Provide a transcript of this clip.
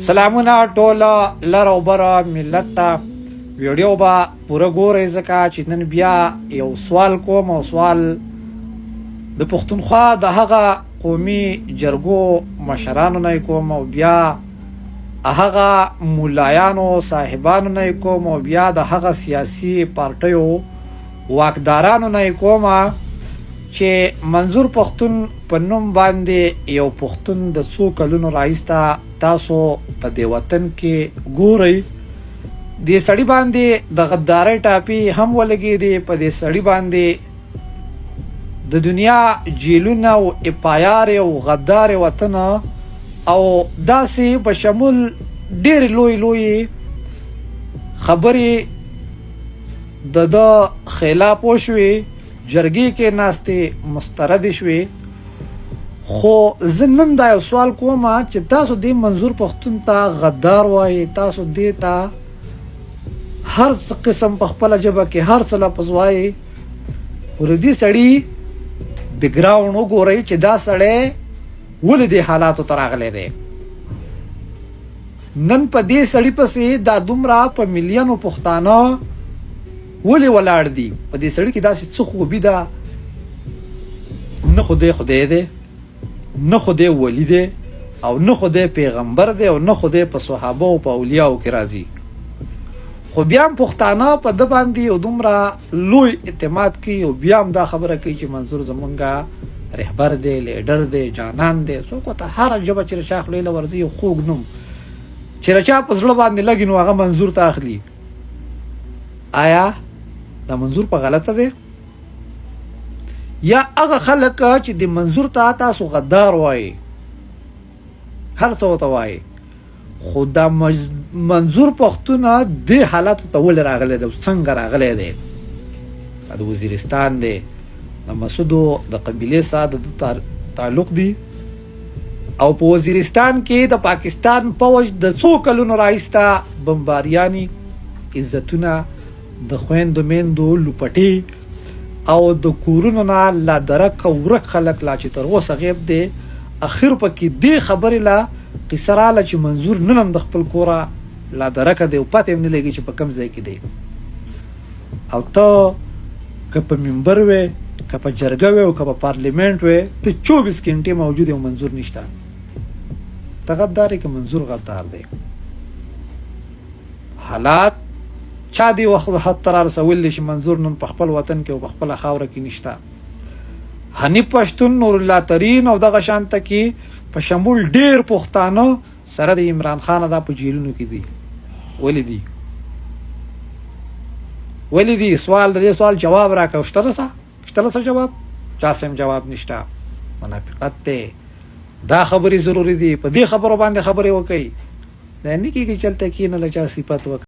سلامونه ټوله لر او بره ملت ته. ویډیو به پوره ګورئ ځکه چې نن بیا یو سوال کوم او سوال د پښتونخوا د هغه قومي جرګو مشرانو نه کوم او بیا هغه مولایانو صاحبانو نه کوم او بیا د هغه سیاسي پارټیو واکدارانو نه کوم چې منظور پښتون په نوم باندې یو پښتون د څو کلونو راهیسته تاسو په دې وطن کې ګورئ. دې سړي باندې د غدارۍ ټاپي هم ولګېدې، په دې سړي باندې د دنیا جیلونه او اپایار او غدار وطن او داسې په شمول ډېرې لوی خبرې د خلاف وشوې، جرګې کې ناستې مسترد شوې. خو زه نن دا یو سوال کوم چې تاسو دې منظور پښتون ته غدار وایي، تاسو دې ته هر قسم په خپله ژبه کې هر څه لفظ وایي، خو د دې سړي بیکګراونډ وګورئ چې دا سړی ولې دې حالاتو ته راغلی دی. نن په دې سړي پسې دا دومره په میلیونو پښتانه ولې ولاړ دي؟ په دې سړي کې داسې څه خوبي ده؟ نه خدای دی، نه خدای ولی دی، او نه خدای پیغمبر دی، او نه خدای په صحابه او په اولیاءو کې راځي. خو بیا هم پښتانه په ده باندې یو دومره لوی اعتماد کوي او بیا هم دا خبره کوي چې منظور زمونږ رهبر دی، لیډر دی، جانان دی. څوک ورته هره ژبه چې د چا خولې له ورځي یو خوږ نوم چې د چا په زړه باندې لګي نو هغه منظور ته اخلي. آیا دا منظور په غلطه دی؟ یا هغه خلک چې د منظور ته تاسو غدار وایي، هر څه ورته وایي، خو دا منظور پښتون دې حالاتو ته ولې راغلی دی؟ څنګه راغلی دی؟ د وزیرستان دی، د مسعودو د قبیلې سره د تعلق دی، او په وزیرستان کې د پاکستان پوځ د څو کلونو راهیسته بمباریانې، عزتونه، د خویندو میندو لوپټې او د کورونو نه لا درک ورک خلک لا چې تر اوسه غیب دی. اخر پکې دې خبرې لا قصه راله چې منظور نن هم د خپل کوره لا درکه دی او پته هم نه لګي چې په کوم ځای کې دی. او ته که په منبر وې، که په جرګه وې، او که په پارلیمنټ وې، ته 24 ګنټې موجود یو منظور نشته. ته غدار یې که منظور غدار دی؟ حالات چا دی وخت حد ته رارسولی چې منظور نن په خپل وطن کې او په خپله خاوره کې نشته. حنیف پښتون، نور الله ترین او دغه شانته کې په شمول ډېر پښتانه سره د عمران خان دا په جیلونو کې دي. ولې دي؟ سوال د دې سوال جواب راکړه. شته څه جواب؟ چا سم جواب نشته. منافقت دی. دا خبرې ضروري دي، په دې خبرو باندې خبرې وکړئ. دا نه کېږي چې هلته کښېنه له چا صفت وکړي.